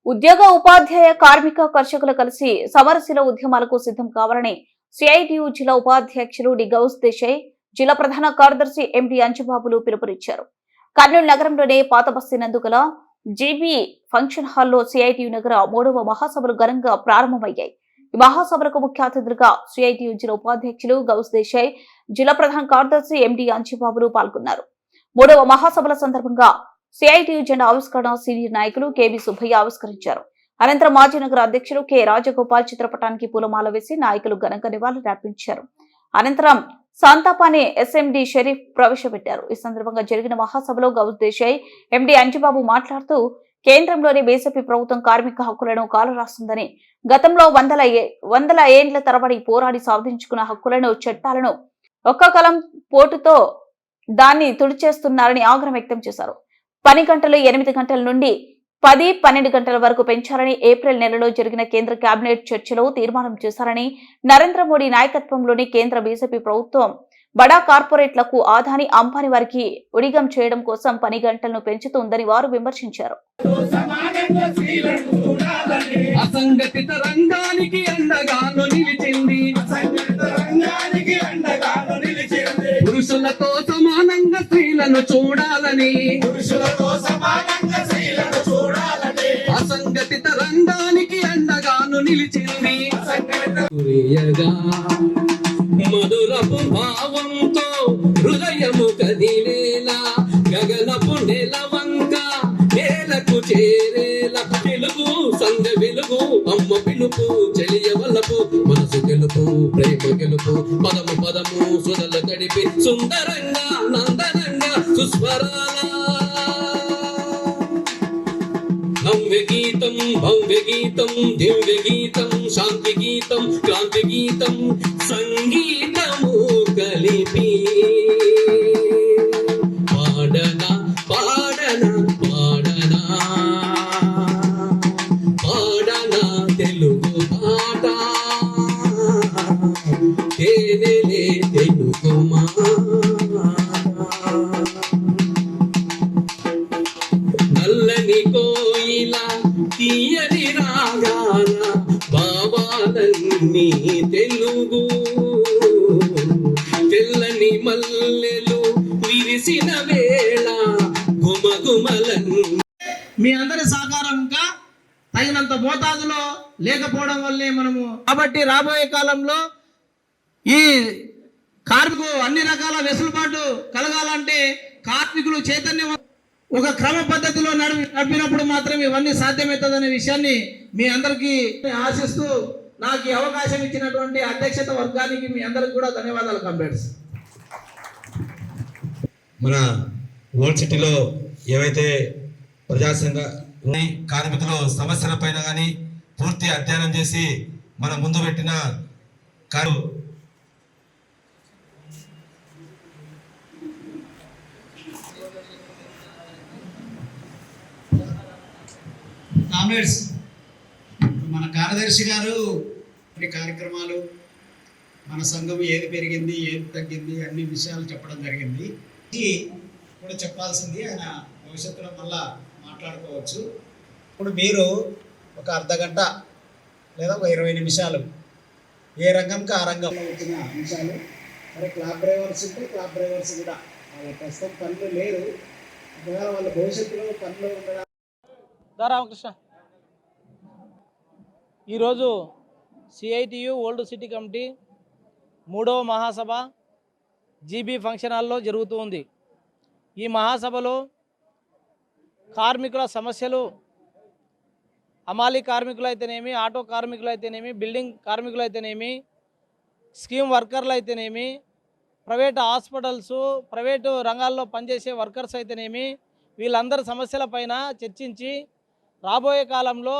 ఉద్యోగ ఉపాధ్యాయ కార్మిక కర్షకులు కలిసి సమరశీల ఉద్యమాలకు సిద్ధం కావాలని సిఐటియు జిల్లా ఉపాధ్యక్షులు డి గౌస్ దేశాయ్, జిల్లా ప్రధాన కార్యదర్శి ఎండి అంజబాబులు పిలుపునిచ్చారు. కర్నూలు నగరంలోని పాత బస్తీ నందు గల జీబీ ఫంక్షన్ హాల్లో సిఐటియు నగర 3వ మహాసభలు ఘనంగా ప్రారంభమయ్యాయి. ఈ మహాసభలకు ముఖ్య అతిథులుగా సిఐటియు జిల్లా ఉపాధ్యక్షులు గౌస్ దేశాయ్, జిల్లా ప్రధాన కార్యదర్శి ఎండి అంజబాబులు పాల్గొన్నారు. 3వ మహాసభల సందర్భంగా సిఐటియు జెండా ఆవిష్కరణ సీనియర్ నాయకులు కెబి సుబ్బయ్య ఆవిష్కరించారు. అనంతరం మాజీ నగర అధ్యక్షులు కె రాజగోపాల్ చిత్రపటానికి పూలమాల వేసి నాయకులు ఘనంగా నివాళులర్పించారు. అనంతరం సంతాపాన్ని ఎస్ఎండి షరీఫ్ ప్రవేశపెట్టారు. ఈ సందర్భంగా జరిగిన మహాసభలో గౌస్ దేశాయ్, ఎండి అంజబాబు మాట్లాడుతూ కేంద్రంలోని బీజేపీ ప్రభుత్వం కార్మిక హక్కులను కాలరాస్తుందని, గతంలో వందల ఏండ్ల తరబడి పోరాడి సాధించుకున్న హక్కులను, చట్టాలను ఒక్క కలం పోటుతో దాన్ని తుడిచేస్తున్నారని ఆగ్రహం వ్యక్తం చేశారు. పని గంటలు 8 గంటల నుండి 10-12 గంటల వరకు పెంచాలని ఏప్రిల్ నెలలో జరిగిన కేంద్ర కేబినెట్ చర్చలో తీర్మానం చేశారని, నరేంద్ర మోడీ నాయకత్వంలోని కేంద్ర బీజేపీ ప్రభుత్వం బడా కార్పొరేట్లకు, ఆదాని అంబానీ వారికి ఉడిగం చేయడం కోసం పని గంటలను పెంచుతుందని వారు విమర్శించారు. అసంఘటిత రంగానికి అండగాను నిలిచింది, పురుషులతో సమానంగా స్త్రీలను చూడాలని, అసంఘటిత రంగానికి అండగాను నిలిచింది. మధురపు భావంతో హృదయము కదిలేలా, గగనపు నెలవంక నేలకు చేరేలా, పిలుపు సంగ వెలుగు అమ్మ పిలుపు, చెలియ వలపు మనసు గెలుపు, ప్రేమ గెలుపు, పదము పదము సుధల గడిపి సుందరంగా నందనంగా సుస్వరాల నవ్య గీతం, భవ్య గీతం, దివ్య గీతం, శాంతి గీతం, క్రాంతి గీతం, సంగీతము కలిపి పాడనా పాడనా పాడనా పాడనా తెలుగు పాట, తేనెలే తెలుగు మాట. నల్లని కోయిల తీయని రాగాల బాబాలన్నీ తెలుగు, తెల్లని మల్లెలు విరిసిన వేళ గుమగుమలన్నీ. మీ అందరి సహకారం ఇంకా తగినంత మోతాదులో లేకపోవడం వల్లే మనము, కాబట్టి రాబోయే కాలంలో ఈ కార్మికులు అన్ని రకాల వెసులుబాటు కలగాలంటే కార్మికులు చైతన్యం ఒక క్రమ పద్ధతిలో నడిపినప్పుడు మాత్రం ఇవన్నీ సాధ్యమవుతుందనే విషయాన్ని మీ అందరికీ ఆశిస్తూ నాకు ఈ అవకాశం ఇచ్చినటువంటి అధ్యక్షత వర్గానికి మీ అందరికి కూడా ధన్యవాదాలు. కంప్లీట్స్ మన ఓల్డ్ సిటీలో ఏవైతే ప్రజాసంఘ కార్మికుల సమస్యల పైన కానీ పూర్తి అధ్యయనం చేసి మన ముందు పెట్టిన కామ్రేడ్స్, మన కార్యదర్శి గారు కార్యక్రమాలు, మన సంఘం ఏది పెరిగింది ఏది తగ్గింది అన్ని విషయాలు చెప్పడం జరిగింది. కూడా చెప్పాల్సింది ఆయన భవిష్యత్తులో మళ్ళా మాట్లాడుకోవచ్చు. ఇప్పుడు మీరు ఒక అర్ధగంట లేదా ఒక 20 నిమిషాలు ఏ రంగంకి ఆ రంగంలో వచ్చిన అంశాలు, మరి క్లాబ్ డ్రైవర్స్ ఉంటే క్లాబ్ డ్రైవర్స్ కూడా వాళ్ళ ప్రస్తుతం పనులు లేరు, ఒకవేళ వాళ్ళ భవిష్యత్తులో పనులు ఉండడం. రామకృష్ణ, ఈరోజు సిఐటియు ఓల్డ్ సిటీ కమిటీ 3వ మహాసభ జీబీ ఫంక్షన్ హాల్లో జరుగుతూ ఉంది. ఈ మహాసభలో కార్మికుల సమస్యలు, హమాలీ కార్మికులు అయితేనేమి, ఆటో కార్మికులు అయితేనేమి, బిల్డింగ్ కార్మికులు అయితేనేమి, స్కీమ్ వర్కర్లు అయితేనేమి, ప్రైవేట్ హాస్పిటల్స్, ప్రైవేటు రంగాల్లో పనిచేసే వర్కర్స్ అయితేనేమి, వీళ్ళందరి సమస్యలపైన చర్చించి రాబోయే కాలంలో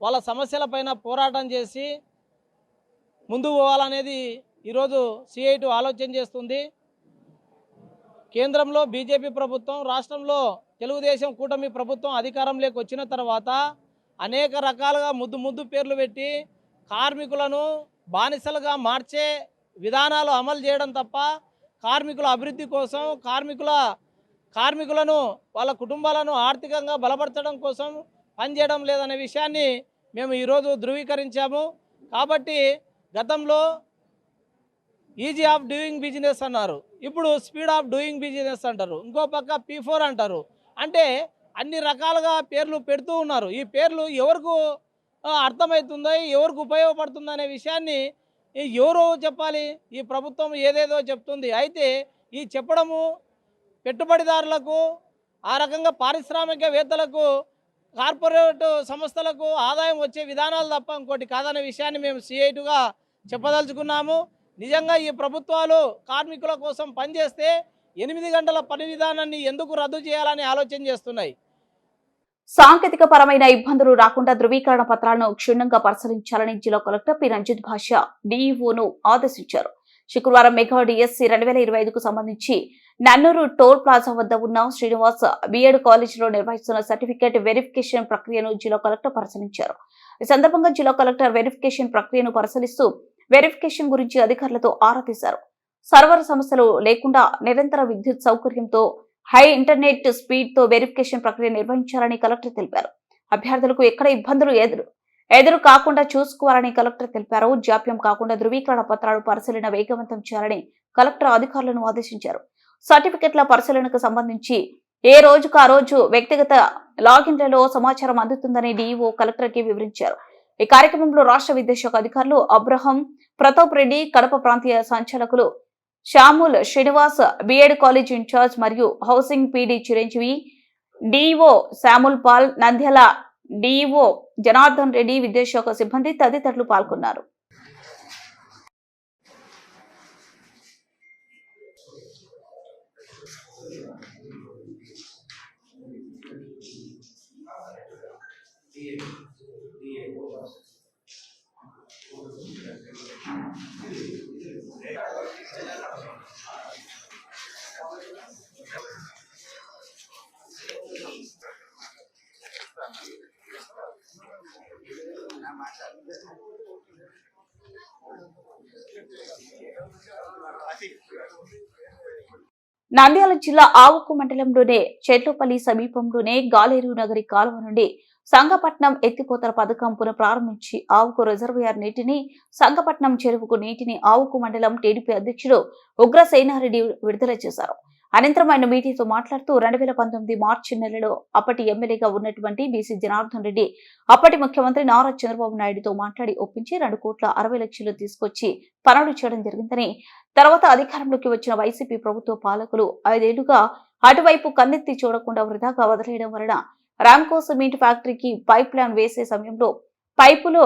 వాళ్ళ సమస్యలపైన పోరాటం చేసి ముందుకు పోవాలనేది ఈరోజు సిఐటి ఆలోచన చేస్తుంది. కేంద్రంలో బీజేపీ ప్రభుత్వం, రాష్ట్రంలో తెలుగుదేశం కూటమి ప్రభుత్వం అధికారంలోకి వచ్చిన తర్వాత అనేక రకాలుగా ముద్దు పేర్లు పెట్టి కార్మికులను బానిసలుగా మార్చే విధానాలు అమలు చేయడం తప్ప కార్మికుల అభివృద్ధి కోసం, కార్మికులను వాళ్ళ కుటుంబాలను ఆర్థికంగా బలపరచడం కోసం పనిచేయడం లేదనే విషయాన్ని మేము ఈరోజు ధృవీకరించాము. కాబట్టి గతంలో ఈజీ ఆఫ్ డూయింగ్ బిజినెస్ అన్నారు, ఇప్పుడు స్పీడ్ ఆఫ్ డూయింగ్ బిజినెస్ అంటారు, ఇంకో పక్క P4 అంటారు. అంటే అన్ని రకాలుగా పేర్లు పెడుతూ ఉన్నారు. ఈ పేర్లు ఎవరికి అర్థమవుతుందో, ఎవరికి ఉపయోగపడుతుందో అనే విషయాన్ని ఎవరు చెప్పాలి? ఈ ప్రభుత్వం ఏదేదో చెప్తుంది. అయితే ఈ చెప్పడము పెట్టుబడిదారులకు, ఆ రకంగా పారిశ్రామికవేత్తలకు, కార్పొరేట్ సంస్థలకు ఆదాయం వచ్చే విధానాలు తప్ప ఇంకోటి కాదనే విషయాన్ని మేము CI2గా చెప్పదలుచుకున్నాము. నిజంగా ఈ ప్రభుత్వాలు కార్మికుల కోసం పనిచేస్తే 8 గంటల పని విధానాన్ని ఎందుకు రద్దు చేయాలని ఆలోచన చేస్తున్నాయి. సాంకేతిక పరమైన ఇబ్బందులు రాకుండా ధృవీకరణ పత్రాలను క్షుణ్ణంగా పరిశీలించాలని జిల్లా కలెక్టర్ పి రంజిత్ భాషా DEOను ఆదేశించారు. శుక్రవారం మెగా DSC 2025కు సంబంధించి నన్నూరు టోల్ ప్లాజా వద్ద ఉన్న శ్రీనివాస్ B.Ed కాలేజీలో నిర్వహిస్తున్న సర్టిఫికేట్ వెరిఫికేషన్ ప్రక్రియను జిల్లా కలెక్టర్ పరిశీలించారు. ఈ సందర్భంగా జిల్లా కలెక్టర్ వెరిఫికేషన్ ప్రక్రియను పరిశీలిస్తూ వెరిఫికేషన్ గురించి అధికారులతో ఆరా తీశారు. సర్వర్ సమస్యలు లేకుండా నిరంతర విద్యుత్ సౌకర్యంతో హై ఇంటర్నెట్ స్పీడ్ తో వెరిఫికేషన్ ప్రక్రియ నిర్వహించాలని కలెక్టర్ తెలిపారు. అభ్యర్థులకు ఎక్కడ ఇబ్బందులు ఎదురు కాకుండా చూసుకోవాలని కలెక్టర్ తెలిపారు. జాప్యం కాకుండా ధృవీకరణ పత్రాలు పరిశీలన వేగవంతం చేయాలని కలెక్టర్ అధికారులను ఆదేశించారు. సర్టిఫికెట్ల పరిశీలనకు సంబంధించి ఏ రోజుకు ఆ రోజు వ్యక్తిగత లాగిన్లలో సమాచారం అందుతుందని DEO కలెక్టర్ కి వివరించారు. ఈ కార్యక్రమంలో రాష్ట్ర విద్యాశాఖ అధికారులు అబ్రహం ప్రతాప్ రెడ్డి, కడప ప్రాంతీయ సంచాలకులు Samuel Srinivas, B.Ed college incharge మరియు housing PD Chiranjeevi, DEO Samuel Paul, Nandyal DEO Janardhan Reddy, విద్యాశాఖ సిబ్బంది తదితరులు పాల్గొన్నారు. నంద్యాల జిల్లా ఆవుకు మండలంలోనే చెట్లపల్లి సమీపంలోనే గాలేరు నగరి కాలువ నుండి సంగపట్నం ఎత్తిపోతల పథకం పునఃప్రారంభించి ఆవుకు రిజర్వాయర్ నీటిని, సంగపట్నం చెరువుకు నీటిని ఆవుకు మండలం టీడీపీ అధ్యక్షుడు ఉగ్రసేనారెడ్డి విడుదల చేశారు. అనంతరం ఆయన మీడియాతో మాట్లాడుతూ 2019 మార్చి నెలలో అప్పటి ఎమ్మెల్యేగా ఉన్నటువంటి బీసీ జనార్దన్ రెడ్డి అప్పటి ముఖ్యమంత్రి నారా చంద్రబాబు నాయుడుతో మాట్లాడి ఒప్పించి 2,60,00,000 తీసుకొచ్చి పనులు చేయడం జరిగిందని, తర్వాత అధికారంలోకి వచ్చిన వైసీపీ ప్రభుత్వ పాలకులు 5 ఏళ్లుగా అటువైపు కన్నెత్తి చూడకుండా వృధాగా వదిలేయడం వలన రామ్కో సిమెంట్ ఫ్యాక్టరీకి పైప్ లైన్ వేసే సమయంలో పైపులో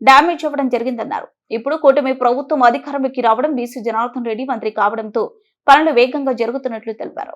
డ్యామేజ్ అవ్వడం జరిగిందన్నారు. ఇప్పుడు కూటమి ప్రభుత్వం అధికారంలోకి రావడం, బీసీ జనార్దన్ రెడ్డి మంత్రి కావడంతో పనులు వేగంగా జరుగుతున్నట్లు తెలిపారు.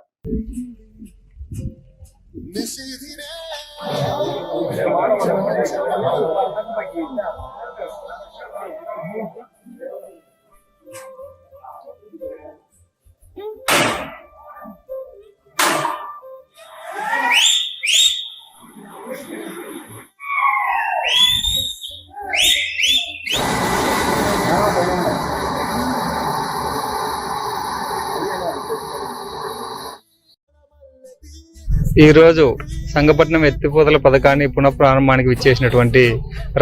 ఈరోజు సంగపట్నం ఎత్తిపోతల పథకాన్ని పునఃప్రారంభానికి విచ్చేసినటువంటి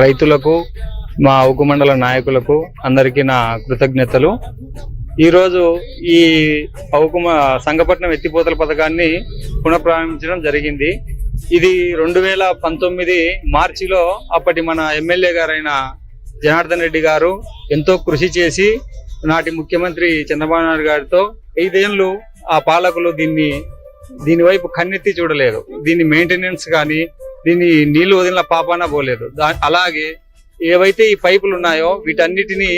రైతులకు, మా ఆవుకు మండల నాయకులకు అందరికీ నా కృతజ్ఞతలు. ఈరోజు ఈ సంగపట్నం ఎత్తిపోతల పథకాన్ని పునఃప్రారంభించడం జరిగింది. ఇది 2019 మార్చిలో అప్పటి మన ఎమ్మెల్యే గారైన జనార్దన్ రెడ్డి గారు ఎంతో కృషి చేసి నాటి ముఖ్యమంత్రి చంద్రబాబు నాయుడు గారితో 5 ఏళ్ళు ఆ పాలకులు దీని వైపు కన్నెత్తి చూడలేదు. దీని మెయింటెనెన్స్ కానీ, దీన్ని నీళ్లు వదిలిన పాపాన పోలేదు. అలాగే ఏవైతే ఈ పైపులు ఉన్నాయో వీటన్నిటినీ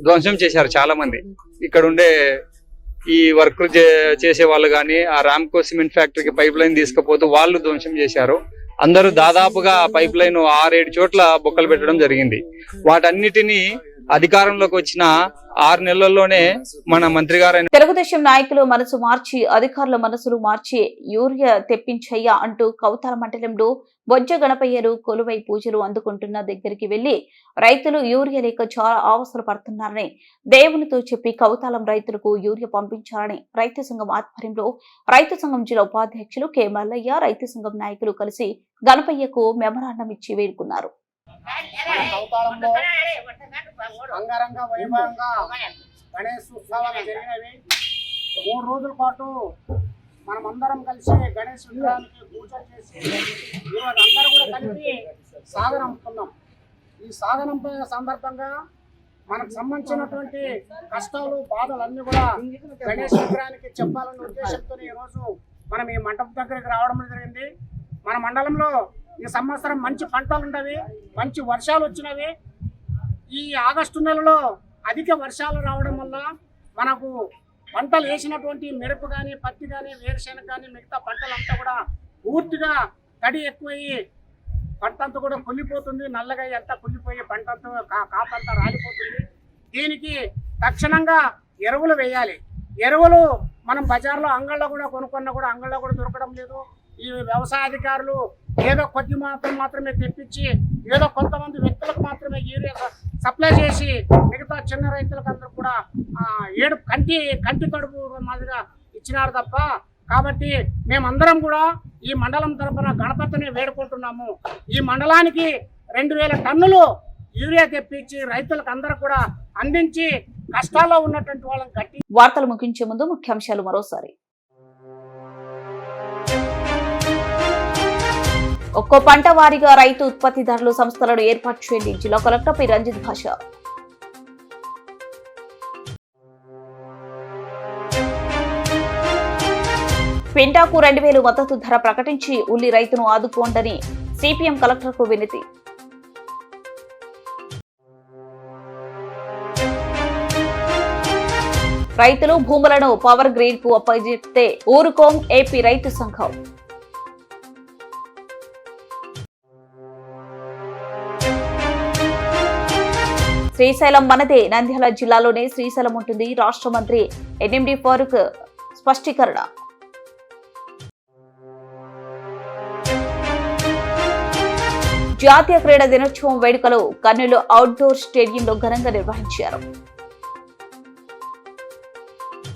ధ్వంసం చేశారు చాలా మంది. ఇక్కడ ఉండే ఈ వర్క్ చేసే వాళ్ళు కానీ, ఆ రామ్కో సిమెంట్ ఫ్యాక్టరీకి పైప్ లైన్ తీసుకుపోతూ వాళ్ళు ధ్వంసం చేశారు. అందరూ దాదాపుగా పైప్ లైన్ 6-7 చోట్ల బొక్కలు పెట్టడం జరిగింది. వాటన్నిటినీ అధికారంలోకి వచ్చిన 6 నెలల్లోనే మన మంత్రి గారు తెలుగుదేశం నాయకులు మనసు మార్చి అధికారుల మనసులు మార్చి యూరియా తెప్పించయ్యా అంటూ కౌతాల మండలంలో బొజ్జ గణపయ్యలు కొలువై పూజలు అందుకుంటున్న దగ్గరికి వెళ్లి రైతులు యూరియా లేక చాలా అవసరం పడుతున్నారని దేవునితో చెప్పి కౌతాలం రైతులకు యూరియా పంపించాలని రైతు సంఘం ఆధ్వర్యంలో రైతు సంఘం జిల్లా ఉపాధ్యక్షులు కె మల్లయ్య రైతు సంఘం నాయకులు కలిసి గణపయ్యకు మెమరాండం ఇచ్చి వేడుకున్నారు. కౌతాళంలో అంగరంగ వైభవంగా గణేష్ ఉత్సవాలు జరిగినవి. 3 రోజుల పాటు మనమందరం కలిసి గణేష్ విగ్రహానికి పూజ చేసి ఈరోజు అందరూ కూడా కలిపి సాగనంపుతున్నాం. ఈ సాగనంపే సందర్భంగా మనకు సంబంధించినటువంటి కష్టాలు బాధలు అన్ని కూడా గణేష్ విగ్రహానికి చెప్పాలనే ఉద్దేశంతో ఈరోజు మనం ఈ మండపం దగ్గరికి రావడం జరిగింది. మన మండలంలో ఈ సంవత్సరం మంచి పంటలు ఉండవి, మంచి వర్షాలు వచ్చినవి. ఈ ఆగస్టు నెలలో అధిక వర్షాలు రావడం వల్ల మనకు పంటలు వేసినటువంటి మిరప కానీ పత్తి కానీ వేరుశెనగ కానీ మిగతా పంటలంతా కూడా పూర్తిగా తడి ఎక్కువయ్యి పంట అంతా కూడా కుళ్ళిపోతుంది. నల్లగా అంతా కుళ్ళిపోయి పంట అంతా కాపంతా రాలిపోతుంది. దీనికి తక్షణంగా ఎరువులు వేయాలి. ఎరువులు మనం బజార్లో అంగళ్ళలో కూడా కొనుక్కున్నా కూడా అంగళ్ళలో కూడా దొరకడం లేదు. ఈ వ్యవసాయ అధికారులు ఏదో కొద్ది మాత్రమే తెప్పించి ఏదో కొంతమంది వ్యక్తులకు మాత్రమే యూరియా సప్లై చేసి మిగతా చిన్న రైతులకు అందరూ కూడా కంటి కడుపు మాదిరిగా ఇచ్చినారు తప్ప. కాబట్టి మేమందరం కూడా ఈ మండలం తరపున గణపతిని వేడుకుంటున్నాము. ఈ మండలానికి 2000 టన్నులు యూరియా తెప్పించి రైతులకు అందరూ కూడా అందించి కష్టాల్లో ఉన్నటువంటి వాళ్ళని గట్టి. వార్తలు ముగించే ముందు ముఖ్యాంశాలు మరోసారి. ఒక్కో పంట వారీగా రైతు ఉత్పత్తిదారులు సంస్థలను ఏర్పాటు చేయండి. జిల్లా కలెక్టర్ పి రంజిత్ భాష. పింటాకు 2000 మద్దతు ధర ప్రకటించి ఉల్లి రైతును ఆదుకోండని సిపిఎం కలెక్టర్కు వినతి. రైతులు భూములను పవర్ గ్రిడ్ కు అప్పగిస్తే ఊరుకోం ఏపీ రైతు సంఘం. శ్రీశైలం మనదే, నంద్యాల జిల్లాలోనే శ్రీశైలం ఉంటుంది. రాష్ట్ర మంత్రి ఎన్ఎండి ఫారూక్ స్పష్టీకరణ. జాతీయ క్రీడా దినోత్సవం వేడుకలు కర్నూలు అవుట్డోర్ స్టేడియంలో ఘనంగా నిర్వహించారు.